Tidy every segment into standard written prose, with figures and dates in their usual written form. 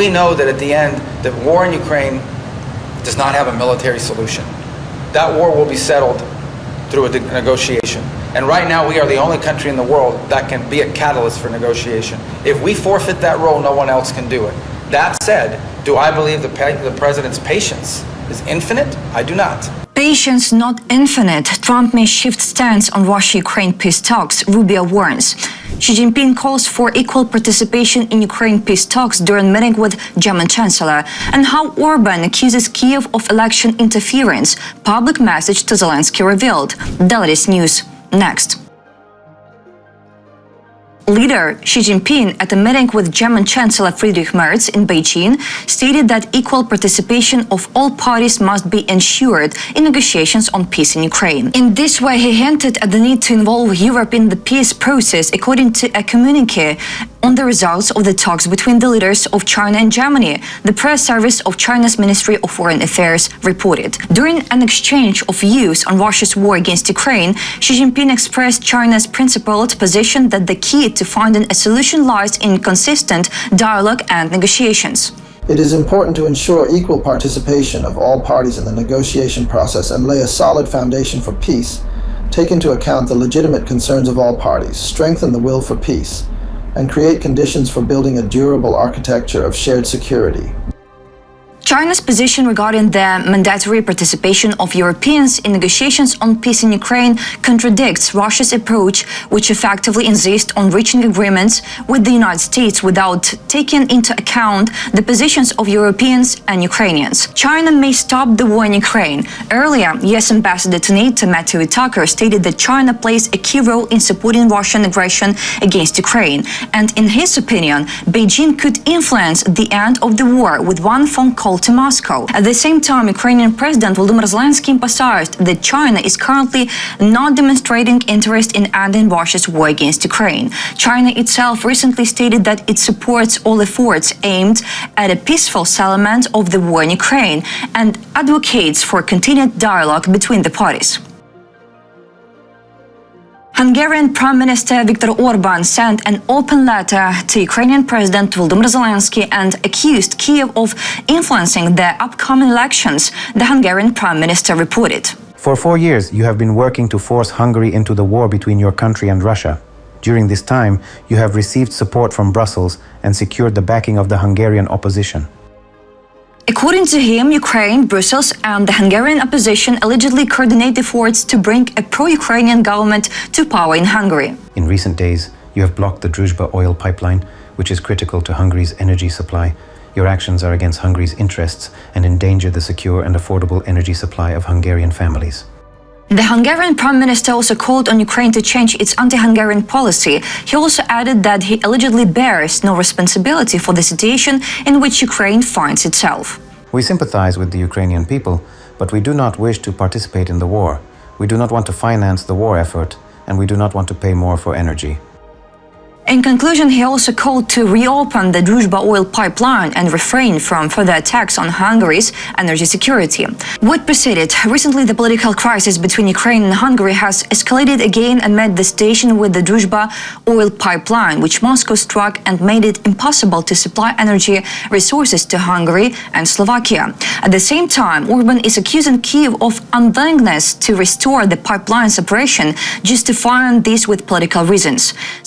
we know that at the end, the war in Ukraine does not have a military solution. That war will be settled through a negotiation. And right now, we are the only country in the world that can be a catalyst for negotiation. If we forfeit that role, no one else can do it. That said, do I believe the president's patience is infinite? I do not. Patience not infinite. Trump may shift stance on Russia-Ukraine peace talks, Rubio warns. Xi Jinping calls for equal participation in Ukraine peace talks during meeting with German chancellor. And how Orban accuses Kyiv of election interference. Public message to Zelenskyy revealed. Latest news next. Leader Xi Jinping, at a meeting with German Chancellor Friedrich Merz in Beijing, stated that equal participation of all parties must be ensured in negotiations on peace in Ukraine. In this way, he hinted at the need to involve Europe in the peace process, according to a communique on the results of the talks between the leaders of China and Germany, the press service of China's Ministry of Foreign Affairs reported. During an exchange of views on Russia's war against Ukraine, Xi Jinping expressed China's principled position that the key to finding a solution lies in consistent dialogue and negotiations. It is important to ensure equal participation of all parties in the negotiation process and lay a solid foundation for peace, take into account the legitimate concerns of all parties, strengthen the will for peace, and create conditions for building a durable architecture of shared security. China's position regarding the mandatory participation of Europeans in negotiations on peace in Ukraine contradicts Russia's approach, which effectively insists on reaching agreements with the United States without taking into account the positions of Europeans and Ukrainians. China may stop the war in Ukraine. Earlier, U.S. Ambassador to NATO Matthew Tucker stated that China plays a key role in supporting Russian aggression against Ukraine, and in his opinion, Beijing could influence the end of the war with one phone call to Moscow. At the same time, Ukrainian President Volodymyr Zelenskyy emphasized that China is currently not demonstrating interest in ending Russia's war against Ukraine. China itself recently stated that it supports all efforts aimed at a peaceful settlement of the war in Ukraine and advocates for continued dialogue between the parties. Hungarian Prime Minister Viktor Orban sent an open letter to Ukrainian President Volodymyr Zelenskyy and accused Kyiv of influencing the upcoming elections, the Hungarian Prime Minister reported. For 4 years, you have been working to force Hungary into the war between your country and Russia. During this time, you have received support from Brussels and secured the backing of the Hungarian opposition. According to him, Ukraine, Brussels and the Hungarian opposition allegedly coordinate efforts to bring a pro-Ukrainian government to power in Hungary. In recent days, you have blocked the Druzhba oil pipeline, which is critical to Hungary's energy supply. Your actions are against Hungary's interests and endanger the secure and affordable energy supply of Hungarian families. The Hungarian Prime Minister also called on Ukraine to change its anti-Hungarian policy. He also added that he allegedly bears no responsibility for the situation in which Ukraine finds itself. We sympathize with the Ukrainian people, but we do not wish to participate in the war. We do not want to finance the war effort, and we do not want to pay more for energy. In conclusion, he also called to reopen the Druzhba oil pipeline and refrain from further attacks on Hungary's energy security. What preceded? Recently, the political crisis between Ukraine and Hungary has escalated again amid the situation with the Druzhba oil pipeline, which Moscow struck and made it impossible to supply energy resources to Hungary and Slovakia. At the same time, Orban is accusing Kyiv of unwillingness to restore the pipeline's operation, justifying this with political reasons.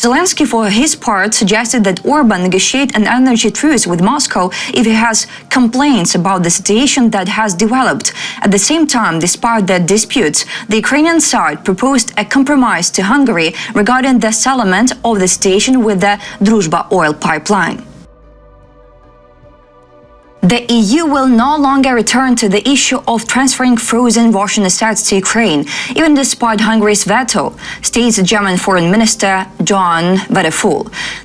Zelenskyy, for his part, suggested that Orban negotiate an energy truce with Moscow if he has complaints about the situation that has developed. At the same time, despite the disputes, the Ukrainian side proposed a compromise to Hungary regarding the settlement of the situation with the Druzhba oil pipeline. The EU will no longer return to the issue of transferring frozen Russian assets to Ukraine, even despite Hungary's veto, states German Foreign Minister Johann Wadephul.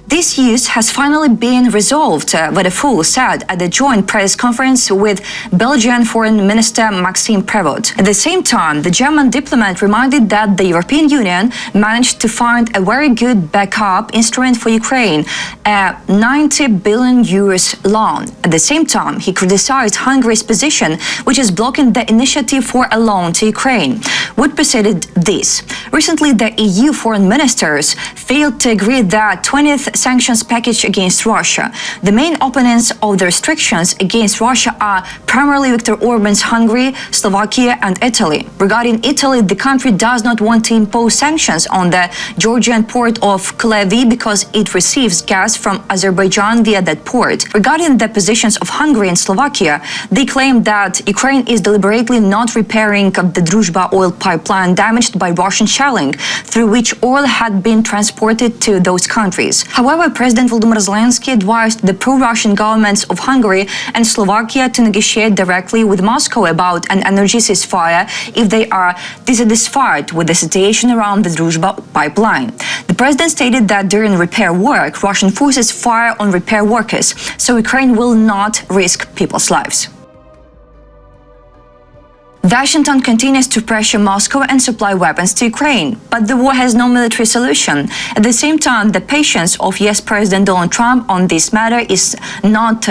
This use has finally been resolved, Wadephul said at the joint press conference with Belgian Foreign Minister Maxime Prévost. At the same time, the German diplomat reminded that the European Union managed to find a very good backup instrument for Ukraine, a €90 billion loan. At the same time, time, he criticized Hungary's position, which is blocking the initiative for a loan to Ukraine. What preceded this? Recently, the EU foreign ministers failed to agree that 20th sanctions package against Russia. The main opponents of the restrictions against Russia are primarily Viktor Orban's Hungary, Slovakia, and Italy. Regarding Italy, the country does not want to impose sanctions on the Georgian port of Kyiv because it receives gas from Azerbaijan via that port. Regarding the positions of Hungary and Slovakia, they claim that Ukraine is deliberately not repairing the Druzhba oil pipeline damaged by Russian shelling, through which oil had been transported to those countries. However, President Volodymyr Zelenskyy advised the pro-Russian governments of Hungary and Slovakia to negotiate directly with Moscow about an energy ceasefire if they are dissatisfied with the situation around the Druzhba pipeline. The president stated that during repair work, Russian forces fire on repair workers, so Ukraine will not risk people's lives. Washington continues to pressure Moscow and supply weapons to Ukraine, but the war has no military solution. At the same time, the patience of US President Donald Trump on this matter is not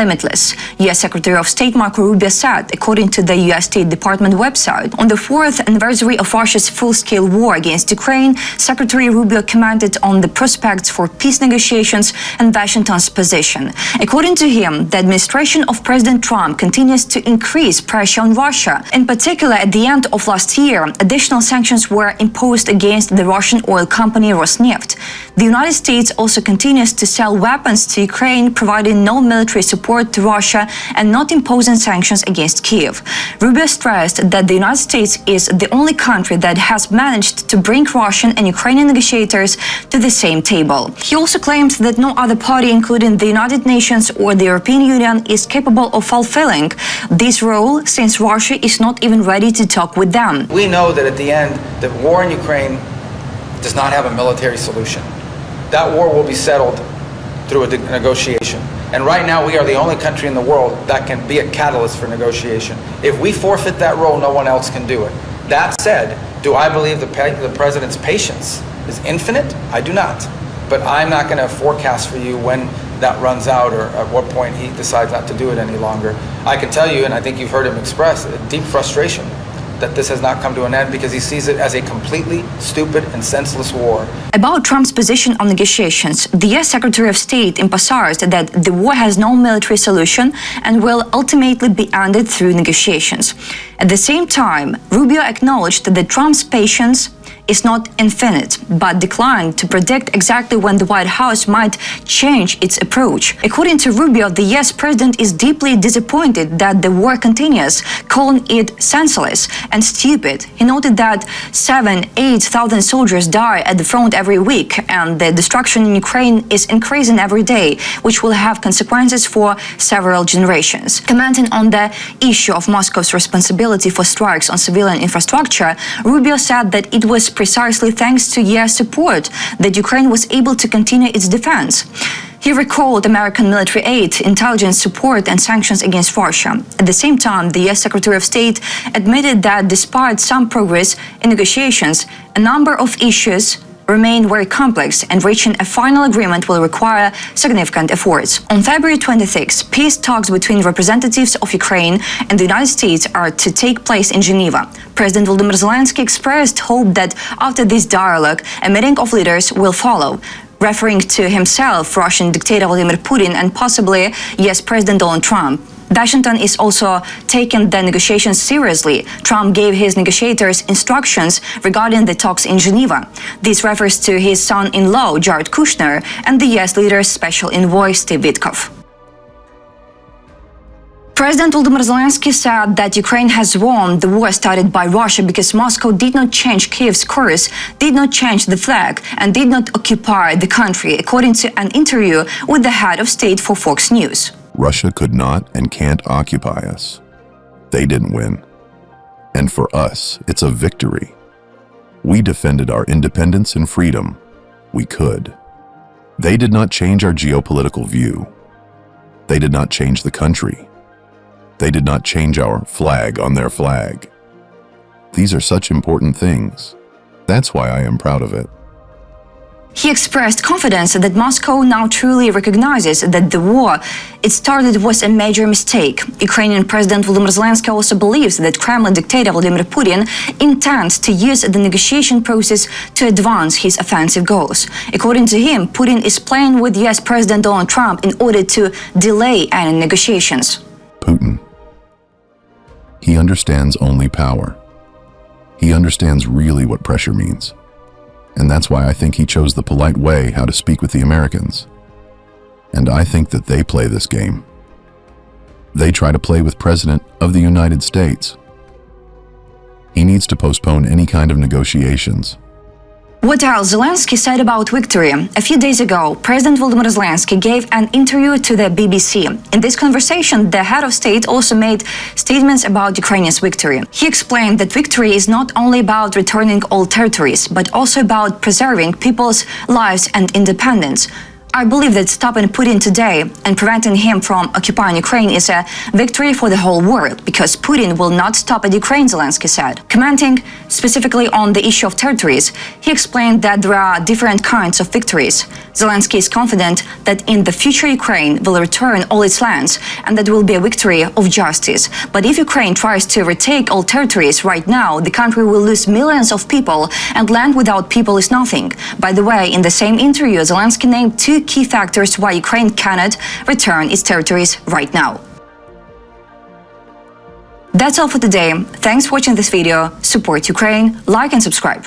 limitless. US Secretary of State Marco Rubio said, according to the US State Department website. On the 4th anniversary of Russia's full-scale war against Ukraine, Secretary Rubio commented on the prospects for peace negotiations and Washington's position. According to him, the administration of President Trump continues to increase pressure on Russia. In particular, at the end of last year, additional sanctions were imposed against the Russian oil company Rosneft. The United States also continues to sell weapons to Ukraine, providing no military support to Russia and not imposing sanctions against Kyiv. Rubio stressed that the United States is the only country that has managed to bring Russian and Ukrainian negotiators to the same table. He also claimed that no other party, including the United Nations or the European Union, is capable of fulfilling this role, since Russia is not even ready to talk with them. We know that at the end, the war in Ukraine does not have a military solution. That war will be settled through a negotiation. And right now, we are the only country in the world that can be a catalyst for negotiation. If we forfeit that role, no one else can do it. That said, do I believe the president's patience is infinite? I do not. But I'm not going to forecast for you when that runs out or at what point he decides not to do it any longer. I can tell you, and I think you've heard him express, a deep frustration that this has not come to an end because he sees it as a completely stupid and senseless war. About Trump's position on negotiations, the US Secretary of State emphasized that the war has no military solution and will ultimately be ended through negotiations. At the same time, Rubio acknowledged that Trump's patience is not infinite, but declined to predict exactly when the White House might change its approach. According to Rubio, the US president is deeply disappointed that the war continues, calling it senseless and stupid. He noted that 7,000–8,000 soldiers die at the front every week, and the destruction in Ukraine is increasing every day, which will have consequences for several generations. Commenting on the issue of Moscow's responsibility for strikes on civilian infrastructure, Rubio said that it was precisely thanks to US support that Ukraine was able to continue its defense. He recalled American military aid, intelligence support, and sanctions against Russia. At the same time, the US Secretary of State admitted that despite some progress in negotiations, a number of issues remain very complex, and reaching a final agreement will require significant efforts. On February 26, peace talks between representatives of Ukraine and the United States are to take place in Geneva. President Volodymyr Zelenskyy expressed hope that after this dialogue, a meeting of leaders will follow. Referring to himself, Russian dictator Vladimir Putin, and possibly US President Donald Trump. Washington is also taking the negotiations seriously. Trump gave his negotiators instructions regarding the talks in Geneva. This refers to his son-in-law, Jared Kushner, and the US leader's special envoy, Steve Witkoff. President Volodymyr Zelenskyy said that Ukraine has won the war started by Russia because Moscow did not change Kyiv's course, did not change the flag, and did not occupy the country, according to an interview with the head of state for Fox News. Russia could not and can't occupy us. They didn't win. And for us, it's a victory. We defended our independence and freedom. We could. They did not change our geopolitical view. They did not change the country. They did not change our flag on their flag. These are such important things. That's why I am proud of it. He expressed confidence that Moscow now truly recognizes that the war it started was a major mistake. Ukrainian President Volodymyr Zelenskyy also believes that Kremlin dictator Vladimir Putin intends to use the negotiation process to advance his offensive goals. According to him, Putin is playing with US President Donald Trump in order to delay any negotiations. Putin. He understands only power. He understands really what pressure means. And that's why I think he chose the polite way how to speak with the Americans. And I think that they play this game. They try to play with President of the United States. He needs to postpone any kind of negotiations. What else Zelenskyy said about victory? A few days ago, President Volodymyr Zelenskyy gave an interview to the BBC. In this conversation, the head of state also made statements about Ukraine's victory. He explained that victory is not only about returning all territories, but also about preserving people's lives and independence. I believe that stopping Putin today and preventing him from occupying Ukraine is a victory for the whole world, because Putin will not stop at Ukraine, Zelenskyy said. Commenting specifically on the issue of territories, he explained that there are different kinds of victories. Zelenskyy is confident that in the future Ukraine will return all its lands and that will be a victory of justice. But if Ukraine tries to retake all territories right now, the country will lose millions of people, and land without people is nothing. By the way, in the same interview, Zelenskyy named two key factors why Ukraine cannot return its territories right now. That's all for today. Thanks for watching this video. Support Ukraine, like and subscribe.